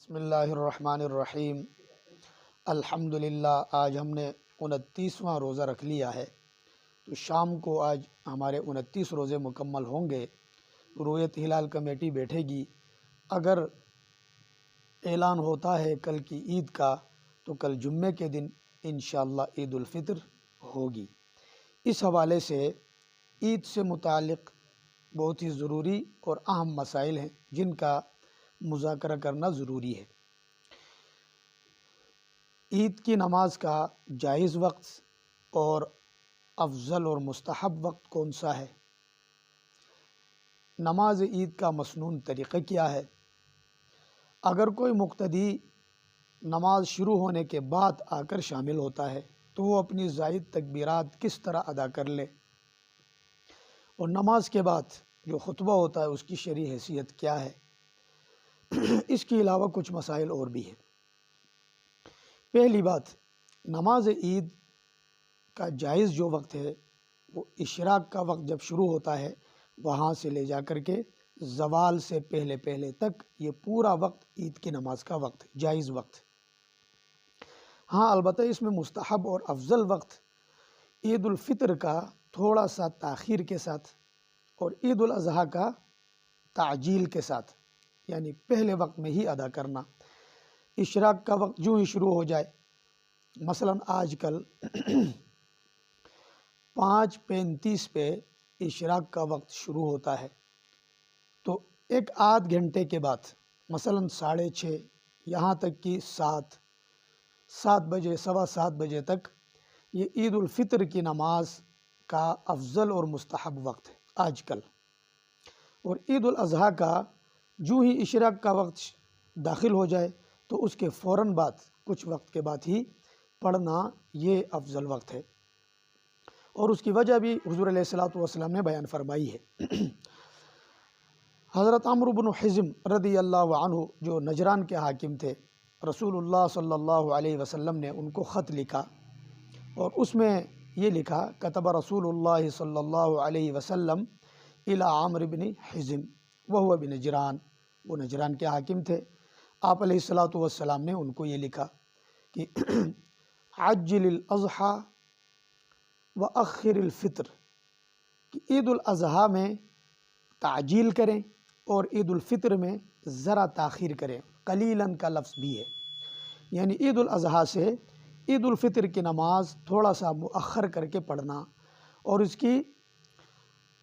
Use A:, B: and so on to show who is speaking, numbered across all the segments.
A: بسم اللہ الرحمن الرحیم۔ الحمدللہ آج ہم نے 29واں روزہ رکھ لیا ہے، تو شام کو آج ہمارے 29 روزے مکمل ہوں گے۔ رویت ہلال کمیٹی بیٹھے گی، اگر اعلان ہوتا ہے کل کی عید کا تو کل جمعے کے دن انشاءاللہ عید الفطر ہوگی۔ اس حوالے سے عید سے متعلق بہت ہی ضروری اور اہم مسائل ہیں جن کا مذاکرہ کرنا ضروری ہے۔ عید کی نماز کا جائز وقت اور افضل اور مستحب وقت کون سا ہے؟ نماز عید کا مسنون طریقہ کیا ہے؟ اگر کوئی مقتدی نماز شروع ہونے کے بعد آ کر شامل ہوتا ہے تو وہ اپنی زائد تکبیرات کس طرح ادا کر لے، اور نماز کے بعد جو خطبہ ہوتا ہے اس کی شرعی حیثیت کیا ہے؟ اس کے علاوہ کچھ مسائل اور بھی ہیں۔ پہلی بات، نماز عید کا جائز جو وقت ہے وہ اشراق کا وقت جب شروع ہوتا ہے وہاں سے لے جا کر کے زوال سے پہلے پہلے تک، یہ پورا وقت عید کی نماز کا وقت، جائز وقت۔ ہاں البتہ اس میں مستحب اور افضل وقت عید الفطر کا تھوڑا سا تاخیر کے ساتھ اور عید الاضحیٰ کا تعجیل کے ساتھ، یعنی پہلے وقت میں ہی ادا کرنا۔ اشراق کا وقت جو ہی شروع ہو جائے، مثلا آج کل 5:35 پہ اشراق کا وقت شروع ہوتا ہے، تو ایک آدھ گھنٹے کے بعد مثلا 6:30 یہاں تک کہ 7 بجے 7:15 بجے تک یہ عید الفطر کی نماز کا افضل اور مستحب وقت ہے آج کل۔ اور عید الاضحیٰ کا جو ہی اشراق کا وقت داخل ہو جائے تو اس کے فوراً بعد کچھ وقت کے بعد ہی پڑھنا یہ افضل وقت ہے، اور اس کی وجہ بھی حضور علیہ الصلوۃ نے بیان فرمائی ہے۔ حضرت عمرو بن حزم رضی اللہ عنہ جو نجران کے حاکم تھے، رسول اللہ صلی اللہ علیہ وسلم نے ان کو خط لکھا، اور اس میں یہ لکھا، کتب رسول اللہ صلی اللہ علیہ وسلم الی عمرو بن حزم وہو بنجران، وہ نجران کے حاکم تھے۔ آپ علیہ الصلوۃ نے ان کو یہ لکھا کہ عجل الاضحیٰ وأخر الفطر، کہ عید الاضحیٰ میں تعجیل کریں اور عید الفطر میں ذرا تاخیر کریں۔ قلیلاً کا لفظ بھی ہے، یعنی عید الاضحیٰ سے عید الفطر کی نماز تھوڑا سا مؤخر کر کے پڑھنا، اور اس کی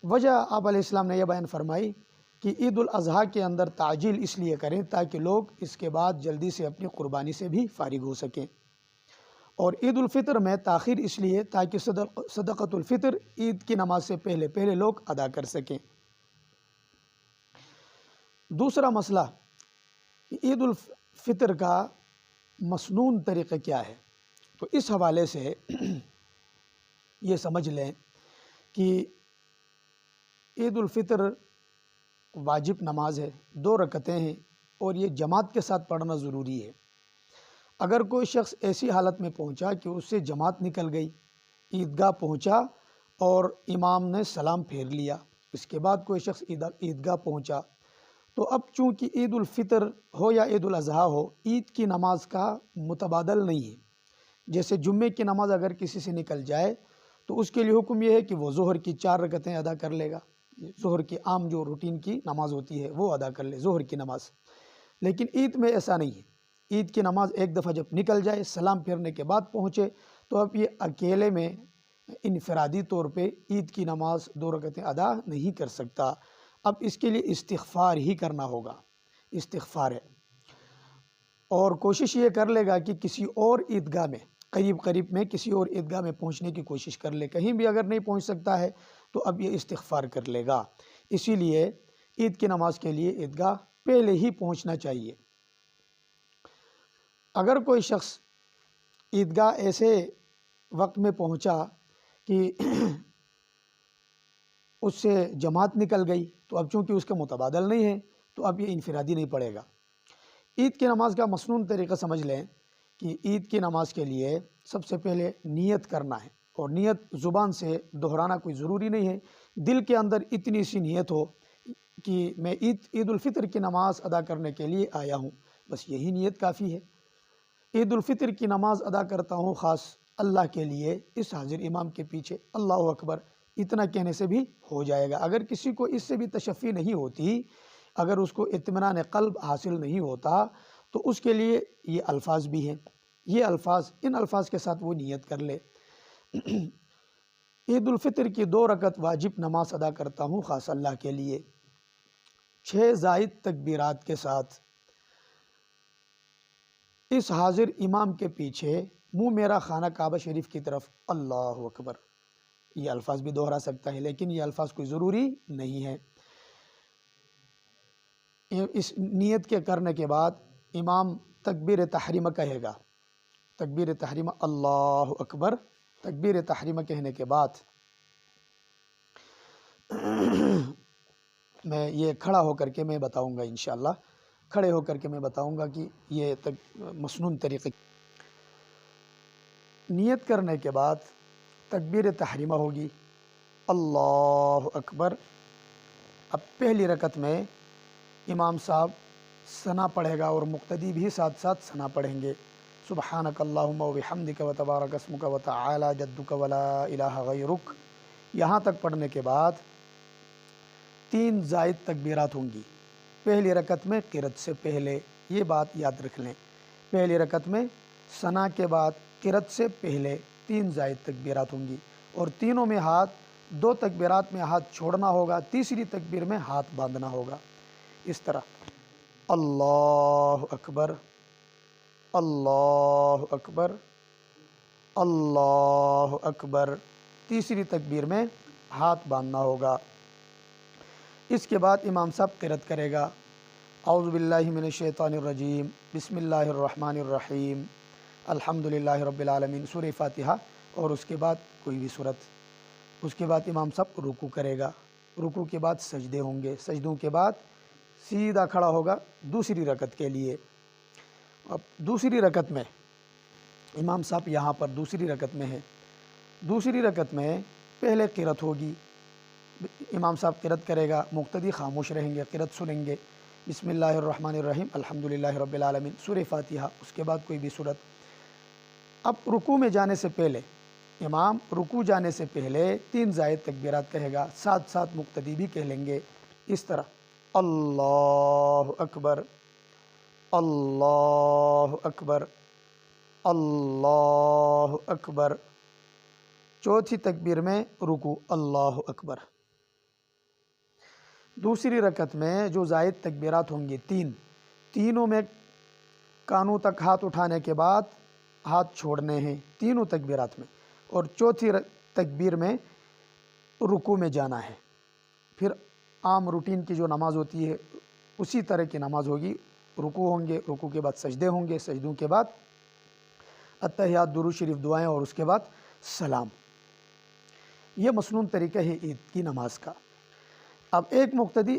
A: وجہ آپ علیہ السلام نے یہ بیان فرمائی کہ عید الاضحیٰ کے اندر تعجیل اس لیے کریں تاکہ لوگ اس کے بعد جلدی سے اپنی قربانی سے بھی فارغ ہو سکیں، اور عید الفطر میں تاخیر اس لیے تاکہ صدقۃ الفطر عید کی نماز سے پہلے پہلے لوگ ادا کر سکیں۔ دوسرا مسئلہ، عید الفطر کا مسنون طریقہ کیا ہے؟ تو اس حوالے سے یہ سمجھ لیں کہ عید الفطر واجب نماز ہے، 2 رکعتیں ہیں، اور یہ جماعت کے ساتھ پڑھنا ضروری ہے۔ اگر کوئی شخص ایسی حالت میں پہنچا کہ اس سے جماعت نکل گئی، عیدگاہ پہنچا اور امام نے سلام پھیر لیا، اس کے بعد کوئی شخص عیدگاہ پہنچا، تو اب چونکہ عید الفطر ہو یا عید الاضحیٰ ہو، عید کی نماز کا متبادل نہیں ہے۔ جیسے جمعے کی نماز اگر کسی سے نکل جائے تو اس کے لیے حکم یہ ہے کہ وہ ظہر کی 4 رکعتیں ادا کر لے گا، ظہر کی عام جو روٹین کی نماز ہوتی ہے وہ ادا کر لے، ظہر کی نماز۔ لیکن عید میں ایسا نہیں ہے، عید کی نماز ایک دفعہ جب نکل جائے، سلام پھیرنے کے بعد پہنچے، تو اب یہ اکیلے میں انفرادی طور پہ عید کی نماز 2 رکعتیں ادا نہیں کر سکتا۔ اب اس کے لیے استغفار ہی کرنا ہوگا، استغفار ہے، اور کوشش یہ کر لے گا کہ کسی اور عیدگاہ میں قریب میں کسی اور عیدگاہ میں پہنچنے کی کوشش کر لے۔ کہیں بھی اگر نہیں پہنچ سکتا ہے تو اب یہ استغفار کر لے گا۔ اسی لیے عید کی نماز کے لیے عیدگاہ پہلے ہی پہنچنا چاہیے۔ اگر کوئی شخص عیدگاہ ایسے وقت میں پہنچا کہ اس سے جماعت نکل گئی، تو اب چونکہ اس کا متبادل نہیں ہے تو اب یہ انفرادی نہیں پڑے گا۔ عید کی نماز کا مسنون طریقہ سمجھ لیں کہ عید کی نماز کے لیے سب سے پہلے نیت کرنا ہے، اور نیت زبان سے دہرانا کوئی ضروری نہیں ہے، دل کے اندر اتنی سی نیت ہو کہ میں عید الفطر کی نماز ادا کرنے کے لیے آیا ہوں، بس یہی نیت کافی ہے۔ عید الفطر کی نماز ادا کرتا ہوں خاص اللہ کے لیے، اس حاضر امام کے پیچھے اللہ اکبر اتنا کہنے سے بھی ہو جائے گا۔ اگر کسی کو اس سے بھی تشفی نہیں ہوتی، اگر اس کو اطمینان قلب حاصل نہیں ہوتا، تو اس کے لیے یہ الفاظ بھی ہیں، یہ الفاظ، ان الفاظ کے ساتھ وہ نیت کر لے۔ عید الفطر کی 2 رکعت واجب نماز ادا کرتا ہوں خاص اللہ کے لیے، 6 زائد تکبیرات کے ساتھ، اس حاضر امام کے پیچھے منہ میرا خانہ کعبہ شریف کی طرف اللہ اکبر۔ یہ الفاظ بھی دہرا سکتا ہے، لیکن یہ الفاظ کوئی ضروری نہیں ہے۔ اس نیت کے کرنے کے بعد امام تکبیر تحریمہ کہے گا، تکبیر تحریمہ اللہ اکبر، تکبیر تحریمہ کہنے کے بعد میں یہ کھڑا ہو کر کے میں بتاؤں گا انشاءاللہ، کھڑے ہو کر کے میں بتاؤں گا کہ یہ مسنون طریقے۔ نیت کرنے کے بعد تکبیر تحریمہ ہوگی اللہ اکبر۔ اب پہلی رکعت میں امام صاحب ثنا پڑھے گا اور مقتدی بھی ساتھ ساتھ ثنا پڑھیں گے، سبحانک اللہم و بحمدک و تبارک اسمک و تعالی جدک ولا الہ غیرک۔ یہاں تک پڑھنے کے بعد 3 زائد تکبیرات ہوں گی پہلی رکعت میں قرأت سے پہلے، یہ بات یاد رکھ لیں، پہلی رکعت میں ثنا کے بعد قرأت سے پہلے 3 زائد تکبیرات ہوں گی، اور تینوں میں 2 تکبیرات میں ہاتھ چھوڑنا ہوگا، تیسری تکبیر میں ہاتھ باندھنا ہوگا، اس طرح اللہ اکبر، اللہ اکبر، اللہ اکبر، تیسری تکبیر میں ہاتھ باندھنا ہوگا۔ اس کے بعد امام صاحب قرأت کرے گا، اعوذ باللہ من الشیطان الرجیم، بسم اللہ الرحمن الرحیم، الحمدللہ رب العالمین، سورہ فاتحہ، اور اس کے بعد کوئی بھی سورت۔ اس کے بعد امام صاحب رکوع کرے گا، رکوع کے بعد سجدے ہوں گے، سجدوں کے بعد سیدھا کھڑا ہوگا دوسری رکعت کے لیے۔ اب دوسری رکعت میں امام صاحب یہاں پر دوسری رکعت میں ہے، دوسری رکعت میں پہلے قرأت ہوگی، امام صاحب قرأت کرے گا، مقتدی خاموش رہیں گے، قرأت سنیں گے، بسم اللہ الرحمن الرحیم، الحمدللہ رب العالمین، سورہ فاتحہ، اس کے بعد کوئی بھی سورت۔ اب رکوع میں جانے سے پہلے امام رکوع جانے سے پہلے 3 زائد تکبیرات کہے گا، ساتھ ساتھ مقتدی بھی کہہ لیں گے، اس طرح اللہ اکبر، اللہ اکبر، اللہ اکبر، چوتھی تکبیر میں رکوع اللہ اکبر۔ دوسری رکعت میں جو زائد تکبیرات ہوں گی 3، تینوں میں کانوں تک ہاتھ اٹھانے کے بعد ہاتھ چھوڑنے ہیں تینوں تکبیرات میں، اور چوتھی تکبیر میں رکوع میں جانا ہے۔ پھر عام روٹین کی جو نماز ہوتی ہے اسی طرح کی نماز ہوگی، رکوع ہوں گے، رکوع کے بعد سجدے ہوں گے، سجدوں کے بعد اتحیات، درود شریف، دعائیں، اور اس کے بعد سلام۔ یہ مسنون طریقہ ہے عید کی نماز کا۔ اب ایک مقتدی